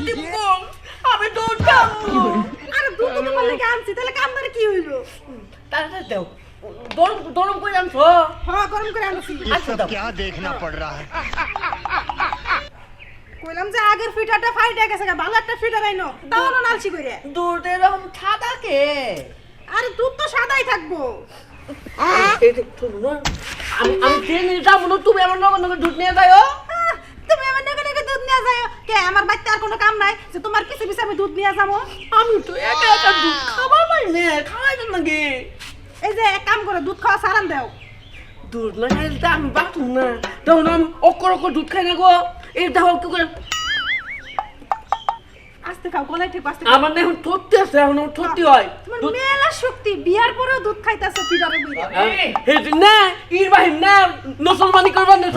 দিব আমি দুধ খাবো আরে দুধ দিতে পারলে কি আনছি তাহলে কাম ধরে কি হইলো তাড়াতাড়ি দাও গরম গরম করে আনছো হ্যাঁ গরম করে আনছি ये सब क्या देखना पड़ रहा है। কইলাম যে আগের ফিটারটা ফাইটা গেছে ভালো একটা ফিটার আইনো তাও না নালসি কইরে দুধ এরকম সাদা কে আরে দুধ তো সাদাই থাকবো এই দেখো না আমি ট্রেনে যাবো না তুমি আমার নগর নগর দুধ নিয়ে যাও তুমি আমার নাকি নাকি দুধ নিয়ে যাও কে আমার বাড়িতে আর কোনো কাম নাই যে তোমার কিছু কিছু আমি দুধ নিয়ে যাবো আমি তো একা একা দুধ খাওয়া পাই না খাওয়াই দেন নাকি এই যে এক কাম করে দুধ খাওয়া সারান দাও দুধ না খাইলে তো আমি বাঁচুম না তখন আমি অক্কর অক্কর দুধ খাই না গো এই দেখো কি করে আস্তে খাও গলায় ঠিক আস্তে আমার না এখন থত্তি আছে এখন আমার থত্তি হয় তোমার মেলা শক্তি বিয়ার পরেও দুধ খাইতাছে ফিটারে বইরা হেদিন না ইরবাহিম না মুসলমানি করবার না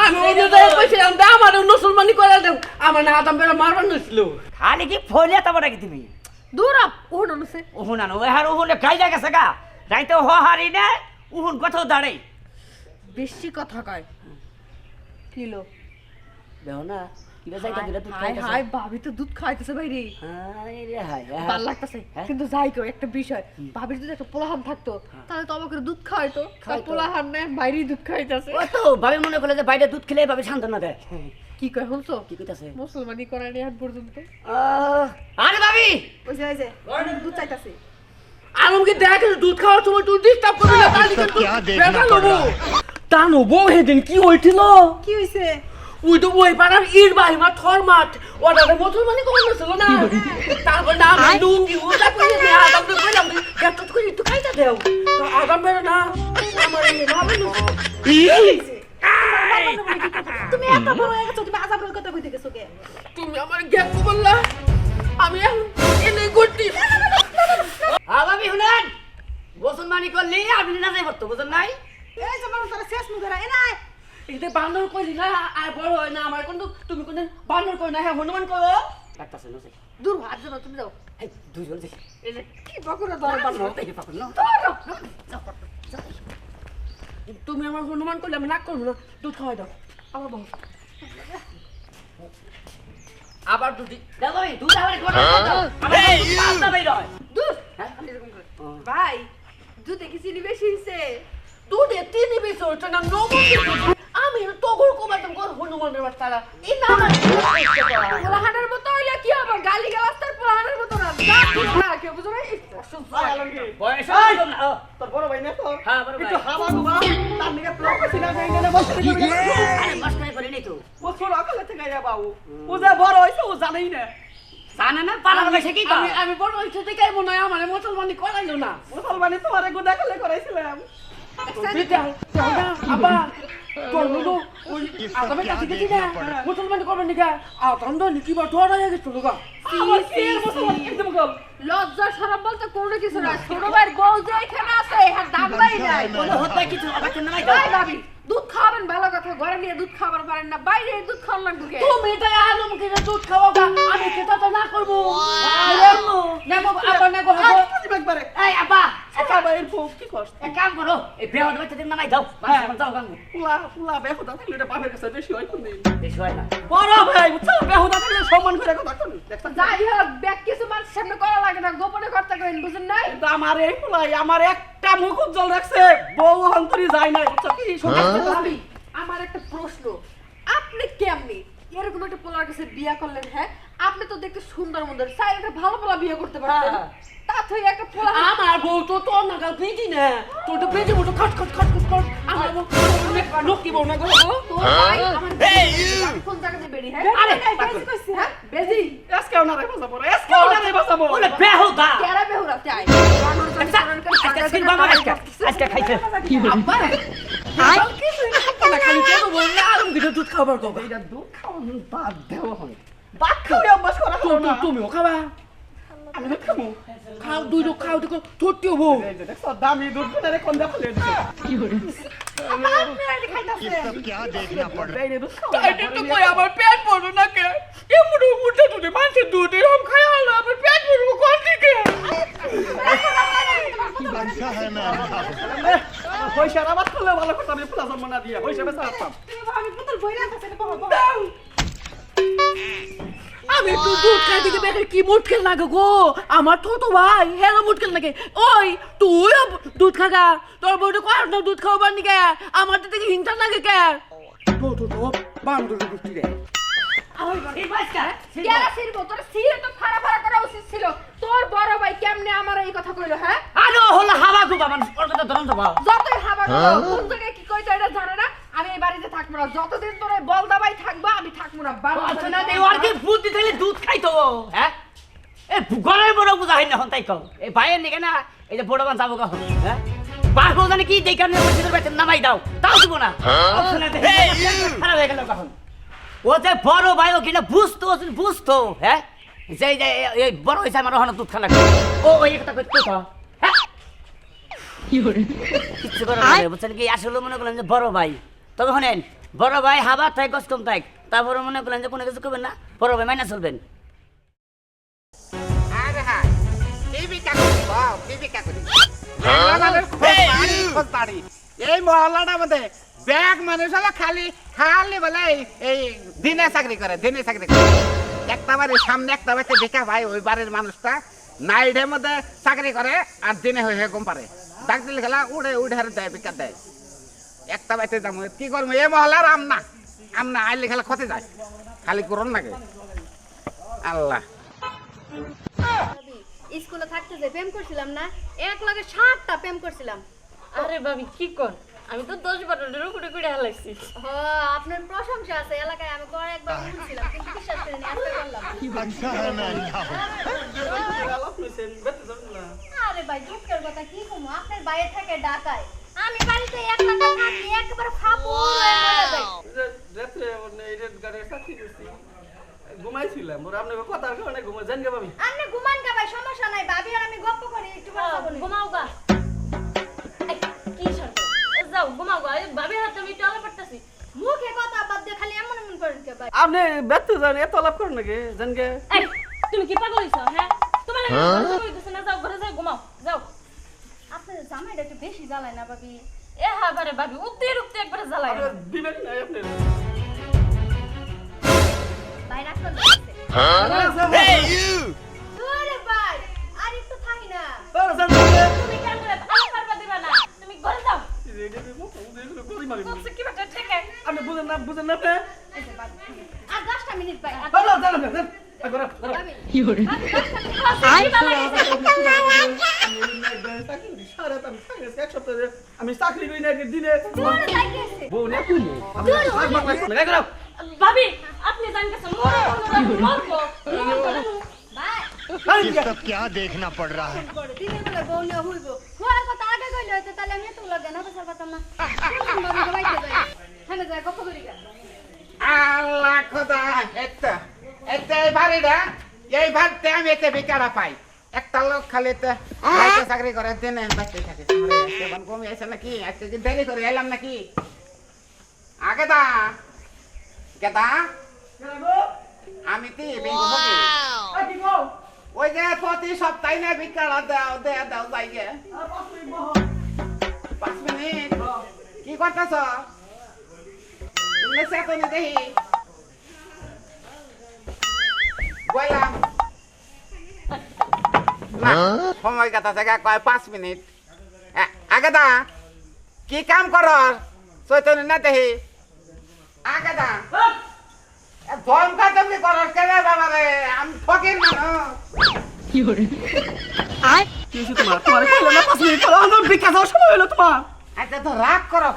আমি ওই যে কইছিলাম দা আমারও মুসলমানি করে দাও আমার না আদম বেরা মারবার নছিল খালি কি ফলিয়া তাবো নাকি তুমি দূর আপ ওহন অনুসে উহুন আনো ওই হার উহুনে গাইজা গেছে গা রাইতে হ হারি না উহুন কত দাঁড়াই বেশি কথা কয় কিলো দেখো না কিবা যাইতা দিলা তুই হাই হাই ভাবি তো দুধ খাইতেছে ভাইরে হাই রে হাই ভাল লাগতেছে কিন্তু যাই কো একটা বিষয় ভাবির যদি একটা পোলাহান থাকতো তাহলে তো আমাকে দুধ খাওয়াইতো পোলাহান নাই বাইরে দুধ খাইতেছে ও তো ভাবি মনে করলে যে বাইরে দুধ খেলে ভাবি সান্ত্বনা দেয় কি কয় শুনছো কি কইতাছে মুসলমানি করানি আজ পর্যন্ত আরে ভাবি ওই যে দুধ চাইতাছে আলমকে দেখে দুধ খাওয়ার সময় তুই ডিস্টার্ব করবি না তাহলে কিন্তু क्या देखना पड़ रहा है। তা নবো হেদিন কি হইছিল কি হইছে ওই তো ওই পাড়ার ইরবাহিমা থরমাট ওটা মুসলমানি করে ছিল না তারপর না আমি লুঙ্গি ওটা করে দিয়ে আদম তো কইলাম গাত করে একটু খাইতা দেও তো আদম বের না আমার এই ভালো তুমি এত বড় হয়ে গেছো তুমি আজাবের কথা কইতে গেছো কে তুমি আমার গ্যাপ বললা আমি এখন এনে করতে ভাবি শুনেন মুসলমানি করলি আপনি না যাই করতে বুঝেন নাই এই যে মানুষ তারা শেষ মুখেরা এ নাই এটা বান্দর কইলি না আর বড় হয় না আমার কিন্তু তুমি কোন বান্দর কই না হ্যাঁ হনুমান করো ডাক্তার নসে দূর হাত যাও তুমি যাও এই দুইজন যাই এই যে কি বকুরা ধরে বানো এই পাকল না তুমি আমার হনুমান করলে আমি নাক করবো না দুধ খাওয়াই দাও আমার বউ আবার দুধি দেখো এই দুধ আবার কোন আমার পাঁচটা বের হয় দুধ হ্যাঁ ভাই দুধে কি চিনি বেশি হইছে দুধে তিনি বেশি হচ্ছে না নবম আমি তগর কমাতাম কর হনুমানের বাচ্চারা এই না আমার পোলাহানের মতো হইলে কি হবে গালি গালাজ তার পোলাহানের মতো না যা না কেউ বুঝো না বয়স না তোর বড় ভাই না তোর হ্যাঁ বড় ভাই একটু হাওয়া গুবা তার নিকে প্লক ছিল না এখানে বসে আরে মস্কারি করে নেই তো ও ছোট আকালে থেকে যা বাবু ও যা বড় হইছে ও জানেই না জানে না পালা বসে কি কর আমি বড় হইছে দেখে মনে হয় আমার মুসলমানি করাইলো না মুসলমানি তোমারে গোদা কলে করাইছিলাম বিটা তোরা আবা তোর লোক ওই আদমে কাছে গেছি না মুসলমানি করবেন নাকি আদম তো নিকি বা তোরা হয়ে গেছিল গা মুসলমান একদম গল লজ্জা শরম বলতে কোনো কিছু না ছোট ভাইয়ের বউ যে এখানে আছে এর দাম নাই নাই বলে হতে কিছু আবার কেন নাই ভাই ভাবি দুধ খাবেন ভালো কথা ঘরে নিয়ে দুধ খাবার পারেন না বাইরে দুধ খাওয়ার লাগবে কে তুমি তাই আলমকে দুধ খাওয়াবা আমি খেতা তো না করবো নেমো আবার নেগো হবো একবারে এই আব্বা আচ্ছা ভাইয়ের বউ কি কষ্ট এক কাম করো এই বেহদ বাচ্চা দিন নামাই দাও যাও গাঙ্গ পুলা বেহুদা থাকলে এটা বাপের কাছে বেশি হয় কোনদিন বেশি হয় না বড় ভাই বুঝছো বেহুদা থাকলে সম্মান করে কথা কই দেখছ যাই হোক ব্যাগ কিছু মানুষ সামনে করা লাগে না গোপনে করতে করেন বুঝেন নাই কিন্তু আমার এই পুলাই আমার একটা মুখ উজ্জ্বল রাখছে বউ অন্তরি যায় না বুঝছো কি ভাবি আমার একটা প্রশ্ন আপনি কেমনি এরকম একটা পোলার কাছে বিয়ে করলেন হ্যাঁ আপনি তো দেখতে সুন্দর মন্দির চাই একটা ভালো পোলা বিয়ে করতে পারতেন তা তুই একটা পোলা আমার বউ তো তোর নাগাল পেজি না তোর তো পেজি মতো খট খট খট খট খট আমার বউ লক্ষ্মী বউ না গো তোর ভাই আমার কোন জায়গাতে বেরি হ্যাঁ আরে বেজি কইছি হ্যাঁ বেজি আজকে ওনা রে বাসাবো আজকে ওনা রে বাসাবো বলে বেহুদা কেরা বেহুরা তাই আজকে সিল বাবা আজকে খাইছে আব্বা আই না খালি কে তো বল না আলম দিকে দুধ খাবার কো এটা দুধ খাওয়ানো বাদ দেও হয় বাদ খাওয়া অভ্যাস করা হলো না তুমিও খাবা আমি তো খাবো খাও দুই লোক খাও দেখো তোরটি হবো দেখো দামি দুধ করে কোন দা ফেলে দিছে কি হলো ये सब क्या देखना पड़ रहा है। এটা তো কই আমার পেট পড়ো না কে এমন মুঠে তুলে মানুষের দুধ এরকম খায় হলো আমার পেট পড়ো কোন দিকে अच्छा है मैं अंधा हूँ। পয়সা আবার করলে ভালো কথা আমি প্লাস মনা দিয়ে পয়সা বেচা পাম আমি পুতুল বইরা আছে এটা বড় দাও আমি একটু দুধ খাই দিকে বের কি মুটকেল লাগে গো আমার ছোট ভাই হেলো মুটকেল লাগে ওই তুই দুধ খাগা তোর বউটা কয় না দুধ খাওয়াবার নিকে আমার তো থেকে হিংসা লাগে কে তো তো তো বান্দর গুষ্টি রে এই বাচ্চা কেরা সিরবো তোর সিরে তো ফাড়া ফাড়া করা উচিত ছিল তোর বড় ভাই কেমনে আমার এই কথা কইলো হ্যাঁ আরে হলো হাওয়া দুবা মানুষ ওর কথা ধরন তো বাবা যতই হাবা কোন জায়গায় কি কইতো এটা জানে না আমি এই বাড়িতে থাকবো না যতদিন তোর এই বলদা ভাই থাকবো আমি থাকবো না আচ্ছা না এই ওর কি বুদ্ধি থাকলে দুধ খাইতো হ্যাঁ এ ঘরের বড় বুঝা হয় না হন তাই কও এই ভাইয়ের নিকে না এই যে বড় বান যাবো কখন হ্যাঁ পারবো জানি কি দেখার নিয়ে বসে বেতন নামাই দাও তাও দিব না খারাপ হয়ে গেল কখন ও যে বড় ভাই ও কিনা বুঝতো হ্যাঁ যে এই বড় হয়েছে আমার ওখানে দুধ খানা ও ওই কথা কইতো তো হ্যাঁ কিচ্ছু করে না বুঝছেন কি আসলে মনে করলেন যে বড় ভাই তবে শোনেন বড় ভাই হাবা থাক কষ্ট কম থাক তারপরে মনে করলেন যে কোনো কিছু করবেন না বড় ভাই মাইনা চলবেন আরে হ্যাঁ টিভি কাকুরি বাও টিভি কাকুরি বাংলাদেশের খোঁজ বাড়ি এই মহল্লাটার মধ্যে ব্যাগ মানুষ হলো খালি খালি বলে এই দিনে চাকরি করে একটা বাড়ির সামনে একটা বাড়িতে দেখা ভাই ওই বাড়ির মানুষটা নাইটের মধ্যে চাকরি করে আর দিনে হয়ে কম পারে ডাক দিলে খেলা উড়ে হারে দেয় বিকার দেয় একটা বাড়িতে যাবো কি করবো এই মহল্লার আমনা আইলে খেলা ক্ষতি যায় খালি করুন নাকি আল্লাহ স্কুলে থাকতে যে প্রেম করছিলাম না এক লাগে 7টা প্রেম করছিলাম আরে ভাবি কি কোন আমি তো 10-12 উপরে করে হালাইছি আপনার প্রশংসা আছে এলাকায় আমি করে একবার শুনছিলাম কিন্তু বিশ্বাস করিনি আজকে করলাম अच्छा है मैं अंधा हूँ আরে ভাই দুঃখের কথা কি কমু আপনার বাইরে থেকে ঢাকায় আমি বাড়িতে একলা থাকি একবার খাবো হয়ে মরে যাই রাত্রে এই রেড গাড়ির সাথে গেছি ঘুমাইছিলাম ওর আপনি কথা কারণে ঘুমাই জান গে ভাবি আপনি ঘুমান কা ভাই সমস্যা নাই ভাবি আর আমি গপ্প করি একটু কথা বলি ঘুমাও গা এই, কি শর্ত যাও ঘুমাও গা এই ভাবির হাতে আমি টলা পড়তাছি মুখে কথা বাদ দিয়ে খালি এমন এমন করেন কে ভাই আপনি ব্যস্ত জান এত লাভ করেন নাকি জান গে এই তুমি কি পাগল হইছো হ্যাঁ তোমার আমি কইতেছ না যাও ঘরে যাও ঘুমাও যাও আপনার জামাইটা একটু বেশি জ্বালায় না ভাবি এ হাবারে ভাবি অতিরিক্ত একবারে জ্বালায় আপনার বিবেক নাই আপনি ভাই রাখতে আরে ভাই আর একটু থাকি না তুমি কেন করে আলো পারবা দিবা না তুমি ঘরে যাও কি বাটা ঠেকে আপনি বুঝেন না আপনি এই যে ভাবি আর 10টা মিনিট ভাই আর ভালো জানেন ভাবি কি করে আমি চাকরি করি না দিনে দূরে যাইতেছে বউ নিয়ে কোন ভাবি আপনি জান গেছেন মরবো ভাই ये सब क्या देखना पड़ रहा है দিনের বেলা বউ নিয়ে হইব হওয়ার কথা আগে কইলে হয়তো তাহলে আমি এত লাগে না বসার পারতাম না শুনলাম বাবা বাইতে যাই হ্যাঁ যাই গপ্প করি গা আল্লাহ খোদা একটা এই বাড়িটা এই বাড়িতে আমি একটা বেকারা পাই একটা লোক খালি চাকরি করে দিনে বাঁচতে থাকে কেমন কমে আছে নাকি আজকে কি দেরি করে এলাম নাকি আগে দা কেদা আমি কি বেঙ্গু হবি ওই যে প্রতি সপ্তাহে না বিকারা দাও যাই গে 5 মিনিট কি করতেছ তুমি সেতনে দেখি বললাম না সময় কথা জায়গা কয় 5 মিনিট আগে দা কি কাম কর চৈতন্য না দেখি আগে দা ধমকা তুমি কর কেন বাবা রে আমি ফকির মানুষ কি তোমার কইলো না 5 মিনিট পর আমার বিকাশ হওয়ার সময় হলো তোমার আচ্ছা তো রাগ করো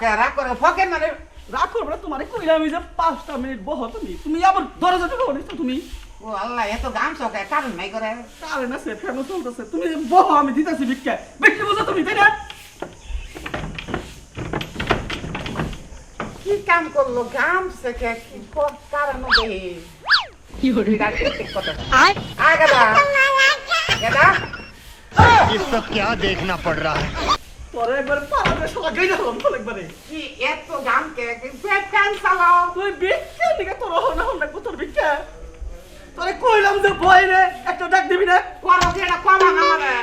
ফকির মানে রাগ করবো না তোমারে কইলাম যে 5টা মিনিট বহ তুমি আবার দরজা ঢুকে বলিস তুমি ও আল্লাহ এত গাম চকে কারণ নাই করে কারণ আছে ফেমো চলতেছে তুমি বহ আমি দিতেছি ভিক্ষা বেশি বুঝো তুমি তাই না কি কাম করলো গাম চকে কি কারণ দেহি কি হরে আগে দা কেদা ये सब क्या देखना पड़ रहा है তোরে একবার পাড়াতে সলা গাইনা হলাম তো একবারে কি এত গাম কে পেট কান চালাও তুই ভিক্ষা দিকে তোর হনা হন লাগবো তোর ভিক্ষা তোরে কইলাম যে ভয় রে একটা ডাক দিবি না করো কি এটা কমা আমারে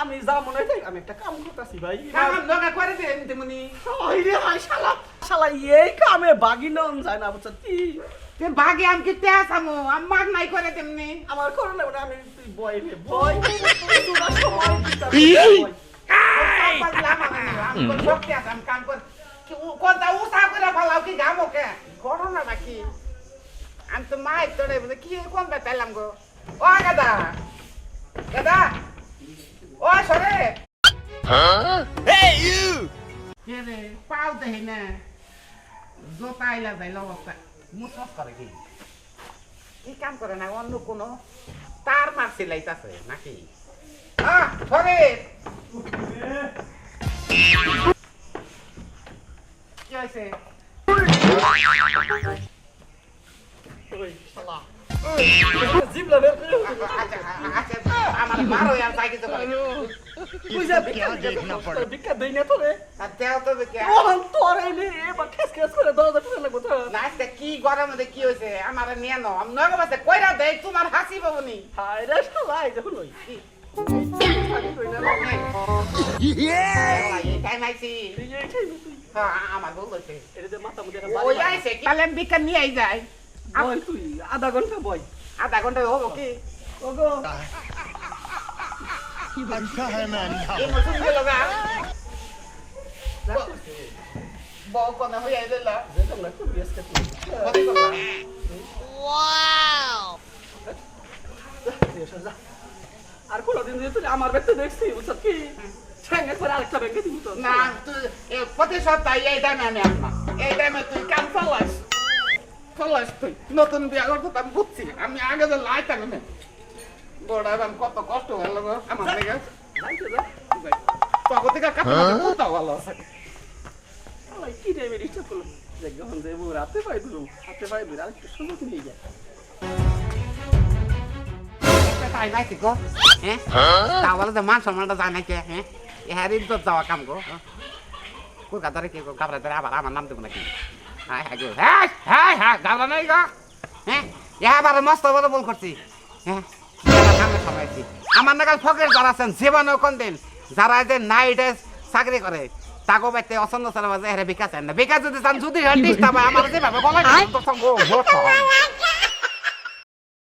আমি যা মনে হয় আমি একটা কাম করতেছি ভাই কাম লোকে করে দে এমনি হাই রে হাই শালা শালা এই কামে বাগি নন যায় না বুঝছ তে বাগে আমি কি তেয়া সামু আমি মাগ নাই করে তেমনি আমার করো না আমি তুই বয় রে বয় তোরা সময় আমি কোন শক্তি আছে আমি কাম কর কোনটা উঠা করে ফেলাও কি গামো কে ঘটনা নাকি আমি তো মাই তোরে বলে কি কোন বেতাইলাম গো ও গাদা গাদা ও সরে কে রে পাও দেহি না জোতাইলা যাইল অবস্থা মুসফ করে কি কাম করে না অন্য কোনো তার মার সিলাইতাছে নাকি সরে কি হয়েছে জিবলা রে আচ্ছা আমার মারো আর তাই কিছু করে বুঝা क्या देखना पड़ा বিকা দেই না তোরে আর তেও তো দেখে ওহন তোরে নে এবার খেস করে দরজা খুলে লাগবো তো না আজকে কি গরমের মধ্যে কি হয়েছে আমার নিয়ে নাও আমি নগর বাসে কইরা দেই তোমার হাসি পাবনি হায় রে শালা এই দেখুন ওই এই টাইম আইছি আমার বউ হয়েছে এটা যে মাথা মুখে ওই আইছে কি কালেন বিকান নিয়ে আই যায় বয় তুই আধা ঘন্টা বয় আধা ঘন্টা হবো কি ওগো अच्छा है मैं अंधा এই মৌসুম গেল গা বউ কোন হয়ে আইল যেতাম না খুব ব্যস্ত তুই আর কোনদিন যদি তুই আমার ব্যক্তি দেখছি বুঝছ কি ঠ্যাঙ্গে করে আরেকটা ব্যাংকে দিবি তো না তুই প্রতি সপ্তাহে এই টাইমে আমি আসলাম এই টাইমে তুই কাম চালাস তুই নতুন বিয়া করতে আমি বুঝছি আমি আগে তো লাইতাম না বড় এখন কত কষ্ট হলো গো আমার লেগে যাইতে যা তখন থেকে কাছে কত ভালো আছে আলাই কি টাইমে ডিস্টার্ব করলো যে যখন যে বউ রাতে পাই দিলুম হাতে পাই দিল আরেকটু সুযোগ নিয়ে যায় তাই নাই কি গো হ্যাঁ তাহলে তো মান সম্মানটা যায় নাকি হ্যাঁ এহার ইজ্জত যাওয়া কাম গো কলকাতা ধরে কি গো গাবরা ধরে আবার আমার নাম দেবো নাকি হ্যাঁ হ্যাঁ গো হ্যাঁ হ্যাঁ হ্যাঁ গাবরা নাই গো হ্যাঁ এবার মস্ত বড় ভুল করছি হ্যাঁ সামনে সবাইছি আমার নাগাল ফকের যারা আছেন জীবনও কোন দিন যারা যে নাইটে চাকরি করে তাগো বাইতে অসন্ন সারা বাজে হেরে বিকাশ না বিকাশ যদি চান যদি ডিস্টার্ব আমার যেভাবে বলা